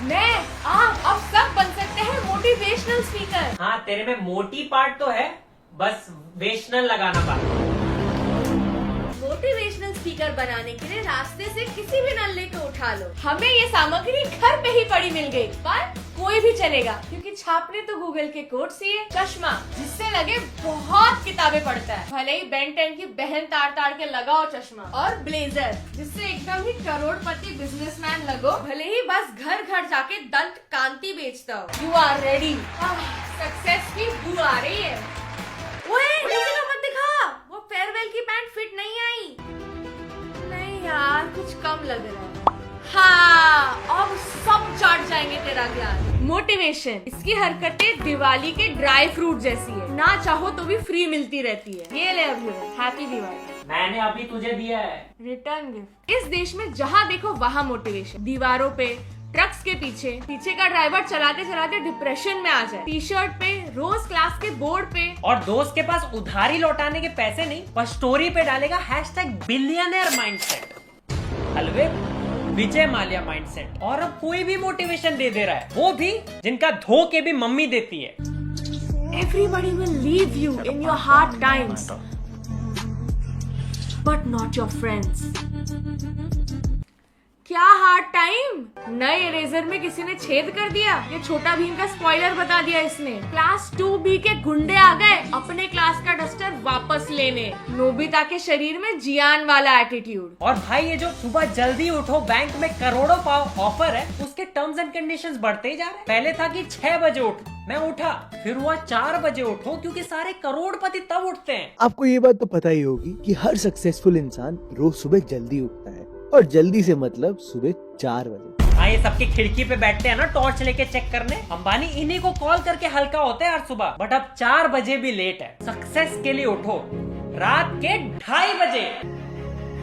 आप अब सब बन सकते हैं मोटिवेशनल स्पीकर। हाँ, तेरे में मोटी पार्ट तो है, बस वेशनल लगाना बाकी। मोटिवेशनल स्पीकर बनाने के लिए रास्ते से किसी भी नल्ले को उठा लो। हमें ये सामग्री घर पे ही पड़ी मिल गई, पर कोई भी चलेगा क्योंकि छापने तो गूगल के कोड्स ही है। चश्मा जिससे लगे बहुत किताबें पढ़ता है, भले ही बेन 10 की बहन ताड़ के लगाओ चश्मा। और ब्लेजर जिससे एकदम ही करोड़पति बिजनेसमैन लगो, भले ही बस घर घर जाके दंत कांति बेचता हो। You are ready. सक्सेस की बू आ रही है। ओए मुझे ना मत दिखा, वो फेयरवेल की पैंट फिट नहीं आई। नहीं यार, कुछ कम लग रहा है। हाँ, अब सब चाट जाएंगे तेरा ग्लास। मोटिवेशन, इसकी हरकतें दिवाली के ड्राई फ्रूट जैसी है, ना चाहो तो भी फ्री मिलती रहती है। ये ले अभी, हैप्पी दिवाली। मैंने अभी तुझे दिया है रिटर्न गिफ्ट। इस देश में जहाँ देखो वहाँ मोटिवेशन। दीवारों पे, ट्रक्स के पीछे का ड्राइवर चलाते चलाते डिप्रेशन में आ जाए, टी शर्ट पे, रोज क्लास के बोर्ड पे, और दोस्त के पास उधारी लौटाने के पैसे नहीं, पर स्टोरी पे डालेगा #बिलियनर माइंडसेट। हलवे विजय माल्या माइंडसेट। और अब कोई भी मोटिवेशन दे रहा है, वो भी जिनका धो के भी मम्मी देती है। Everybody will leave you in your hard times, but not your friends. क्या हार्ड टाइम? नए इरेजर में किसी ने छेद कर दिया, ये छोटा भीम का स्पॉइलर बता दिया इसने। क्लास 2B के गुंडे आ गए अपने क्लास का डस्टर वापस लेने। नोबिता के शरीर में जियान वाला एटीट्यूड। और भाई ये जो सुबह जल्दी उठो बैंक में करोड़ों पाव ऑफर है, उसके टर्म्स एंड कंडीशंस बढ़ते ही जा रहे हैं। पहले था कि 6 बजे उठो, मैं उठा, फिर हुआ 4 बजे उठो, क्योंकि सारे करोड़पति तब उठते हैं। आपको ये बात तो पता ही होगी कि हर सक्सेसफुल इंसान रोज सुबह जल्दी उठता है, और जल्दी से मतलब सुबह 4 बजे। हाँ, ये सबकी खिड़की पे बैठते हैं ना टॉर्च लेके चेक करने। अंबानी इन्हीं को कॉल करके हल्का होता है हर सुबह, बट अब 4 बजे भी लेट है। सक्सेस के लिए उठो रात के 2:30 बजे।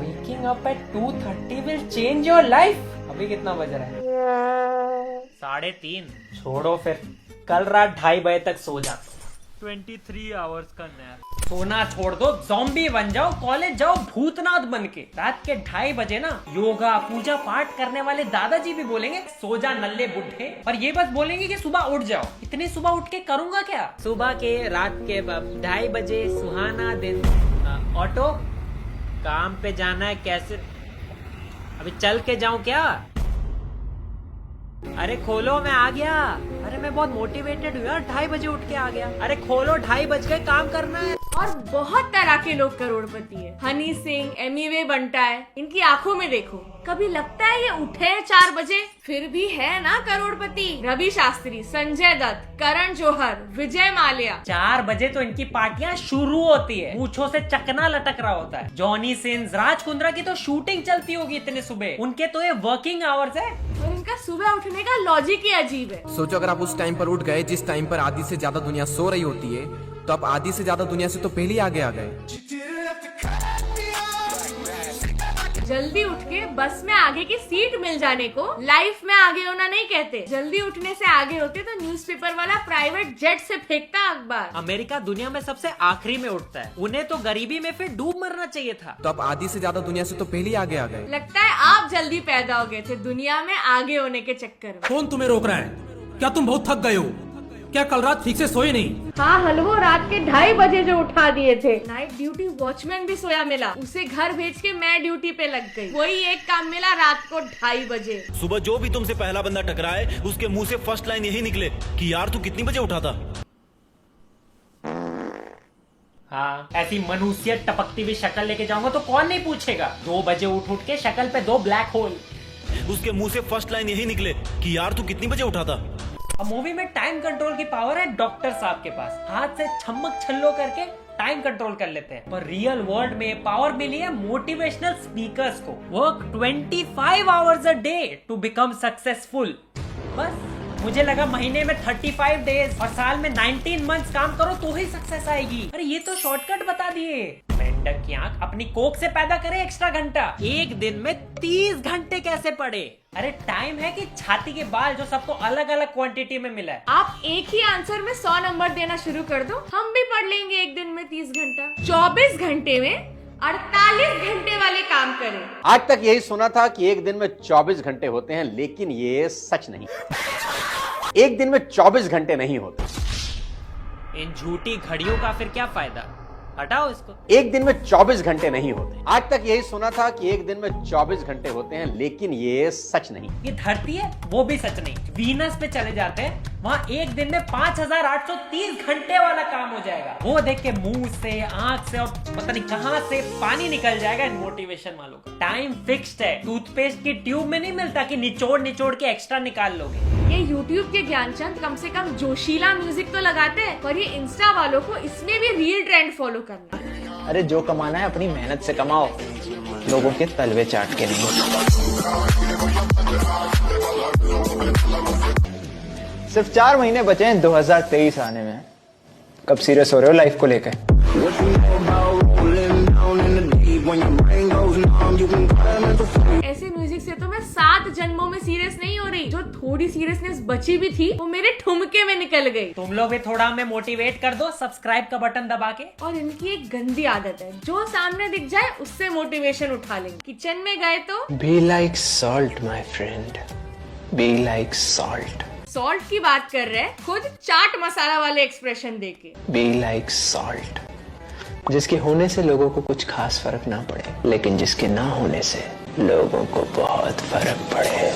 Waking up at 2:30 will change your life। अभी कितना बज रहा है? 3:30। छोड़ो फिर, कल रात 2:30 बजे तक सो जाओ। 23 आवर्स का नैप। सोना छोड़ दो, ज़ॉम्बी बन जाओ, कॉलेज जाओ भूतनाथ बन के। रात के 2:30 बजे ना योगा पूजा पाठ करने वाले दादाजी भी बोलेंगे सो जा नल्ले बुढ़े, और ये बस बोलेंगे कि सुबह उठ जाओ। इतनी सुबह उठ के करूंगा क्या? सुबह के रात के 2:30 बजे सुहाना दिन। ऑटो, काम पे जाना है, कैसे? अभी चल के जाऊं क्या? अरे खोलो, मैं आ गया। अरे मैं बहुत मोटिवेटेड हूँ यार, 2:30 बजे उठ के आ गया। अरे खोलो, 2:30 बज गए, काम करना है। और बहुत तरह के लोग करोड़पति है। हनी सिंह, एमिवे बंटा है, इनकी आंखों में देखो, कभी लगता है ये उठे हैं 4 बजे, फिर भी है ना करोड़पति। रवि शास्त्री, संजय दत्त, करण जौहर, विजय माल्या। 4 बजे तो इनकी पार्टियां शुरू होती है, मूंछों से चकना लटक रहा होता है। जॉनी सिंस, राज कुंद्रा की तो शूटिंग चलती होगी इतने सुबह, उनके तो ये वर्किंग आवर्स है। और इनका सुबह उठने का लॉजिक ही अजीब है। सोचो अगर आप उस टाइम पर उठ गए जिस टाइम पर आधी से ज्यादा दुनिया सो रही होती है, तो आप आधी से ज्यादा दुनिया से तो पहले ही आगे आ गए। जल्दी उठ के बस में आगे की सीट मिल जाने को लाइफ में आगे होना नहीं कहते। जल्दी उठने से आगे होते तो न्यूज़पेपर वाला प्राइवेट जेट से फेंकता अखबार। अमेरिका दुनिया में सबसे आखिरी में उठता है, उन्हें तो गरीबी में फिर डूब मरना चाहिए था। तो आप आधी से ज्यादा दुनिया से तो पहले ही आगे आ गए। लगता है आप जल्दी पैदा हो गए थे दुनिया में आगे होने के चक्कर में। कौन तुम्हें रोक रहा है? क्या तुम बहुत थक गए हो? क्या कल रात ठीक से सोए नहीं? हाँ, हलवो रात के 2:30 बजे जो उठा दिए थे। नाइट ड्यूटी वॉचमैन भी सोया मिला, उसे घर भेज के मैं ड्यूटी पे लग गई। वही एक काम मिला रात को 2:30 बजे। सुबह जो भी तुमसे पहला बंदा टकराए, उसके मुंह से फर्स्ट लाइन यही निकले कि यार तू कितनी बजे उठा था। हाँ, ऐसी मनुष्य टपकती हुई शक्ल लेके जाऊंगा तो कौन नहीं पूछेगा। 2 बजे उठ के शक्ल पे 2 ब्लैक होल। उसके मुंह से फर्स्ट लाइन यही निकले कि यार तू कितनी बजे उठा था। अब मूवी में टाइम कंट्रोल की पावर है डॉक्टर साहब के पास, हाथ से छमक छल्लो करके टाइम कंट्रोल कर लेते हैं। पर रियल वर्ल्ड में पावर मिली है मोटिवेशनल स्पीकर्स को। Work 25 hours a day to become successful. बस मुझे लगा महीने में 35 डेज और साल में 19 मंथ्स काम करो तो ही सक्सेस आएगी। अरे ये तो शॉर्टकट बता दिए। मेंढक की आंख अपनी कोख से पैदा करे एक्स्ट्रा घंटा, एक दिन में 30 घंटे कैसे पड़े? अरे टाइम है कि छाती के बाल जो सबको अलग अलग क्वांटिटी में मिला है। आप एक ही आंसर में 100 नंबर देना शुरू कर दो, हम भी पढ़ लेंगे एक दिन में 30 घंटा। 24 घंटे में 48 घंटे वाले काम करें। आज तक यही सुना था कि एक दिन में 24 घंटे होते हैं, लेकिन ये सच नहीं। एक दिन में 24 घंटे नहीं होते। इन झूठी घड़ियों का फिर क्या फायदा, हटाओ इसको। एक दिन में 24 घंटे नहीं होते। आज तक यही सुना था कि एक दिन में 24 घंटे होते हैं, लेकिन ये सच नहीं। ये धरती है वो भी सच नहीं। वीनस पे चले जाते हैं, वहाँ एक दिन में 5830 घंटे वाला काम हो जाएगा। वो देख के मुंह से, आंख से और पता नहीं कहां से पानी निकल जाएगा इन मोटिवेशन वालों का। टाइम फिक्स्ड है, टूथपेस्ट की ट्यूब में नहीं मिलता कि निचोड़ निचोड़ के एक्स्ट्रा निकाल लोगे। ये YouTube के ज्ञानचंद कम से कम जोशीला म्यूजिक तो लगाते हैं, पर ये इंस्टा वालों को इसमें भी रील ट्रेंड फॉलो करना है। अरे जो कमाना है अपनी मेहनत से कमाओ, लोगों के तलवे चाट के नहीं। सिर्फ 4 महीने बचे हैं 2023 आने में। कब सीरियस हो रहे हो लाइफ को लेकर? ऐसे म्यूजिक से तो मैं 7 जन्मों में सीरियस नहीं हो रही। जो थोड़ी सीरियसनेस बची भी थी वो मेरे ठुमके में निकल गई। तुम लोग भी थोड़ा हमें मोटिवेट कर दो सब्सक्राइब का बटन दबा के। और इनकी एक गंदी आदत है, जो सामने दिख जाए उससे मोटिवेशन उठा लेंगे। किचन में गए तो be like salt my friend, be like salt. Salt की बात कर रहे हैं, खुद चाट मसाला वाले एक्सप्रेशन देके। बी लाइक सॉल्ट, जिसके होने से लोगों को कुछ खास फर्क ना पड़े, लेकिन जिसके ना होने से लोगों को बहुत फर्क पड़े।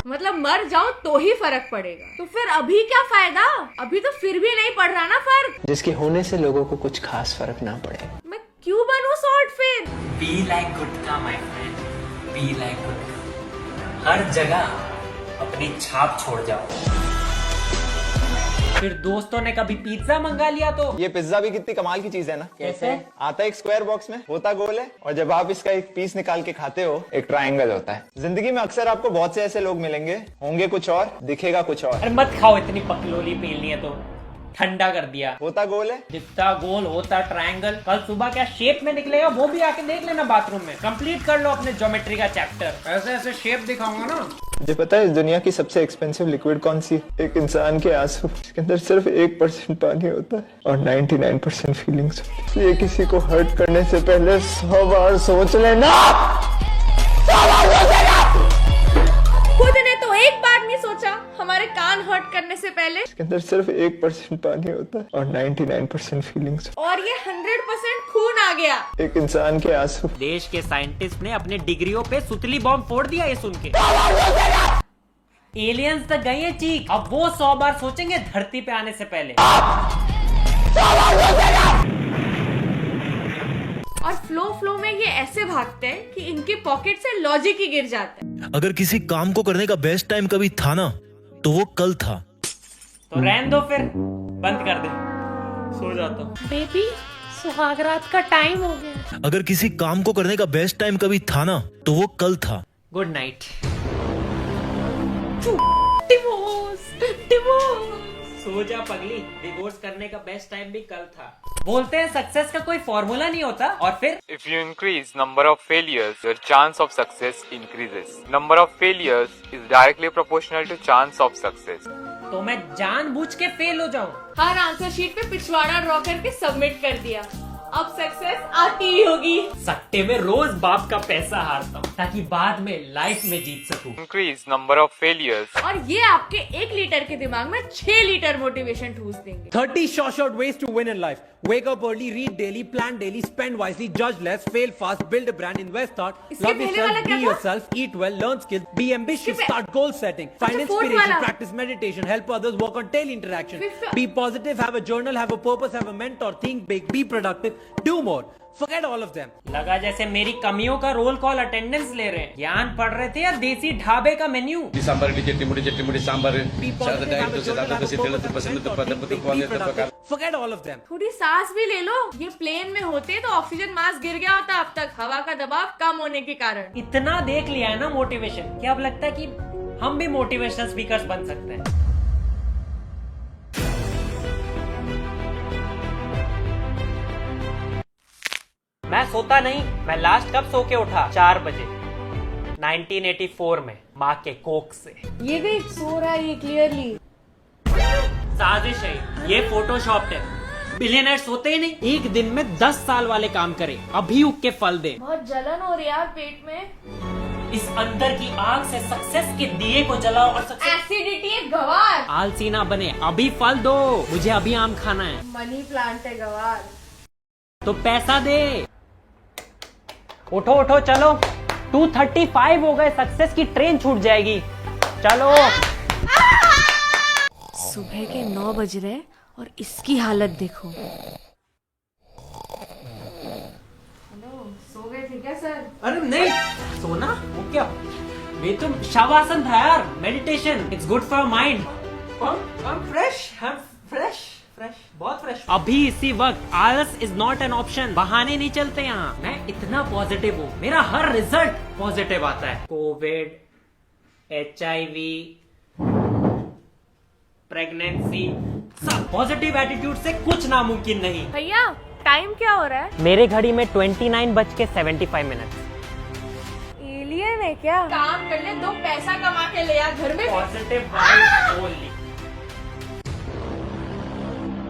मतलब मर जाओ तो ही फर्क पड़ेगा। तो फिर अभी क्या फायदा, अभी तो फिर भी नहीं पड़ रहा ना फर्क। जिसके होने से लोगों को कुछ खास फर्क ना पड़े। मैं क्यों बनूं सॉल्ट फिर? Be like gutkha my friend, be like gutkha. हर जगह अपनी छाप छोड़ जाओ। फिर दोस्तों ने कभी पिज्जा मंगा लिया तो ये पिज्जा भी कितनी कमाल की चीज है ना। कैसे? आता है एक स्क्वायर बॉक्स में, होता गोल है, और जब आप इसका एक पीस निकाल के खाते हो एक ट्रायंगल होता है। जिंदगी में अक्सर आपको बहुत से ऐसे लोग मिलेंगे, होंगे कुछ और, दिखेगा कुछ और। अरे मत खाओ, इतनी पकलोली पेलनी है तो ठंडा कर दिया। होता गोल है, दिखता गोल, होता ट्रायंगल। कल सुबह क्या शेप में निकलेगा वो भी आके देख लेना बाथरूम में। कंप्लीट कर लो अपने ज्योमेट्री का चैप्टर। ऐसे ऐसे शेप दिखाऊंगा ना। मुझे पता है इस दुनिया की सबसे एक्सपेंसिव लिक्विड कौन सी? एक इंसान के आंसू, जिसके अंदर सिर्फ 1% पानी होता है और 99% फीलिंग्स। ये किसी को हर्ट करने से पहले 100 बार सोच लेना। खुद ने तो एक बार नहीं सोचा हमारे कान हर्ट करने से पहले। इसके अंदर सिर्फ 1% पानी होता है और 99% फीलिंग्स। और ये 100% खून आ गया। एक इंसान के आंसू। देश के साइंटिस्ट ने अपने डिग्रियों पे सुतली बॉम्ब फोड़ दिया ये सुन के। एलियंस तक गए हैं चीख, अब वो 100 बार सोचेंगे धरती पे आने से पहले। और फ्लो में ये ऐसे भागते हैं कि इनके पॉकेट से लॉजिक ही गिर जाता है। अगर किसी काम को करने का बेस्ट टाइम कभी था ना, तो वो कल था। तो रहने दो फिर, बंद कर दे, सो जाता हूँ। बेबी सुहागरात का टाइम हो गया। अगर किसी काम को करने का बेस्ट टाइम कभी था ना, तो वो कल था। Good night. Divorce divorce. सो जा पगली, डिवोर्स करने का बेस्ट टाइम भी कल था। बोलते हैं सक्सेस का कोई फॉर्मूला नहीं होता, और फिर If you increase number of failures, your chance of success increases. Number of failures is directly proportional to chance of success. तो मैं जानबूझ के फेल हो जाऊं। हर आंसर शीट पे पिछवाड़ा ड्रॉ करके सबमिट कर दिया। अब सक्सेस आती ही होगी। सट्टे में रोज बाप का पैसा हारता हूँ ताकि बाद में लाइफ में जीत सकूं। Increase number of failures. और ये आपके 1 लीटर के दिमाग में 6 लीटर मोटिवेशन ठूस देंगे। 30 short ways to win in life. Wake up early, read daily, plan daily, spend wisely, judge less, fail fast, build a brand, invest thought, इसके love पहले वाला yourself, क्या be था? yourself, eat well, learn skills, be ambitious, इसके start goal setting, find अच्छा, fourth inspiration, वाला। practice meditation, help others, work on daily interaction, Fifth- be positive, have a journal, have a purpose, have a mentor, think big, be productive, do more. Forget all of them. लगा जैसे मेरी कमियों का roll call attendance ले रहे हैं। ज्ञान पढ़ रहे थे या देसी ढाबे का menu. Be positive, have a journal, have a purpose, have a mentor, think big, be productive. Forget all of them. थोड़ी सांस भी ले लो। ये प्लेन में होते तो ऑक्सीजन मास्क गिर गया होता अब तक, हवा का दबाव कम होने के कारण। इतना देख लिया है ना मोटिवेशन, क्या अब लगता है कि हम भी मोटिवेशनल स्पीकर्स बन सकते हैं। मैं सोता नहीं, मैं लास्ट कब सो के उठा? 4 बजे 1984 में, माँ के कोक से। ये भी सो रहा है ये क्लियरली। साजिश है ये, फोटोशॉप है। बिलियनर्स होते ही नहीं, एक दिन में 10 साल वाले काम करे, अभी उग के फल दे। बहुत जलन हो रही है यार पेट में। इस अंदर की आग से सक्सेस के दिए को जलाओ और एसिडिटी है गवार। आलसी ना बने, अभी फल दो, मुझे अभी आम खाना है। मनी प्लांट है गवार। तो पैसा दे। उठो उठो चलो, 2:35 हो गए, सक्सेस की ट्रेन छूट जाएगी, चलो। सुबह के 9 बज रहे और इसकी हालत देखो। सो गए थे क्या सर? अरे नहीं, सोना वो क्या, ये तो शवासन था यार, meditation, it's good for mind. Fresh, बहुत फ्रेश। अभी इसी वक्त आलस इज नॉट एन ऑप्शन, बहाने नहीं चलते यहाँ। मैं इतना पॉजिटिव हूँ, मेरा हर रिजल्ट पॉजिटिव आता है। कोविड, HIV, प्रेगनेंसी, सब पॉजिटिव एटीट्यूड से कुछ नामुमकिन नहीं। भैया टाइम क्या हो रहा है? मेरे घड़ी में 29:75। एलियन है क्या? काम कर ले, 2 पैसा कमा के ले आ घर में। Positive vibe only.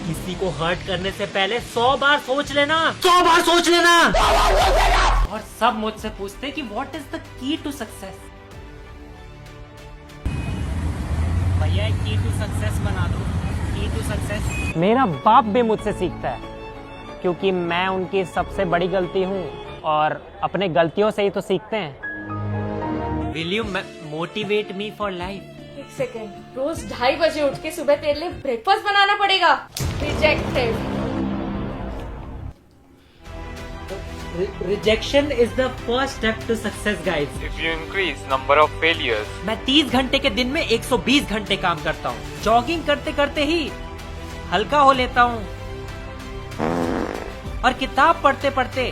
किसी को हर्ट करने से पहले 100 बार सोच लेना, 100 बार सोच लेना। और सब मुझसे पूछते कि what is the key to success. भैया की टू सक्सेस बना दो, की टू सक्सेस। मेरा बाप भी मुझसे सीखता है, क्योंकि मैं उनकी सबसे बड़ी गलती हूँ और अपने गलतियों से ही तो सीखते हैं। Will you motivate me for life? एक सेकेंड, रोज 2:30 बजे उठ के सुबह तेरे लिए ब्रेकफास्ट बनाना पड़ेगा। Rejected. Rejection is the first step to success, guys. If you increase number of failures, मैं 30 घंटे के दिन में 120 घंटे काम करता हूँ। जॉगिंग करते करते ही हल्का हो लेता हूँ और किताब पढ़ते पढ़ते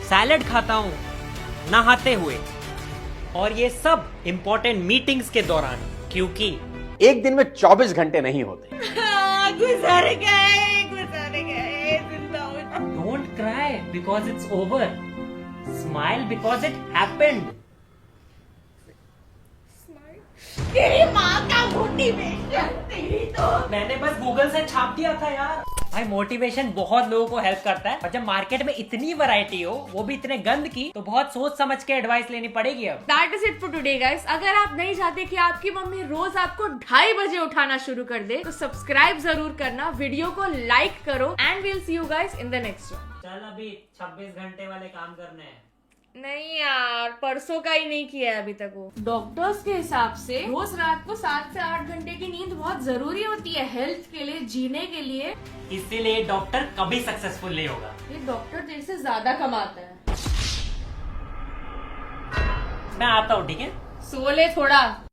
सैलेड खाता हूँ, नहाते हुए, और ये सब इम्पोर्टेंट मीटिंग्स के दौरान, क्योंकि एक दिन में 24 घंटे नहीं होते। गुजर गए जिंदा हो। Don't cry because it's over, smile because it happened. तेरी माँ का मोटिवेशन, तेरी तो। मैंने बस गूगल से छाप दिया था यार। भाई मोटिवेशन बहुत लोगों को हेल्प करता है, और जब मार्केट में इतनी वैरायटी हो, वो भी इतने गंद की, तो बहुत सोच समझ के एडवाइस लेनी पड़ेगी। अब That is it for today, guys. अगर आप नहीं चाहते कि आपकी मम्मी रोज आपको 2:30 बजे उठाना शुरू कर दे, तो सब्सक्राइब जरूर करना, वीडियो को लाइक करो, and we'll see you guys in the next one. चल अभी 26 घंटे वाले काम करने हैं। नहीं यार, परसों का ही नहीं किया है अभी तक वो। डॉक्टर्स के हिसाब से रोज रात को 7 से 8 घंटे की नींद बहुत जरूरी होती है हेल्थ के लिए, जीने के लिए। इसीलिए डॉक्टर कभी सक्सेसफुल नहीं होगा। ये डॉक्टर तेरे से ज्यादा कमाता है। मैं आता हूँ, ठीक है? सो ले थोड़ा।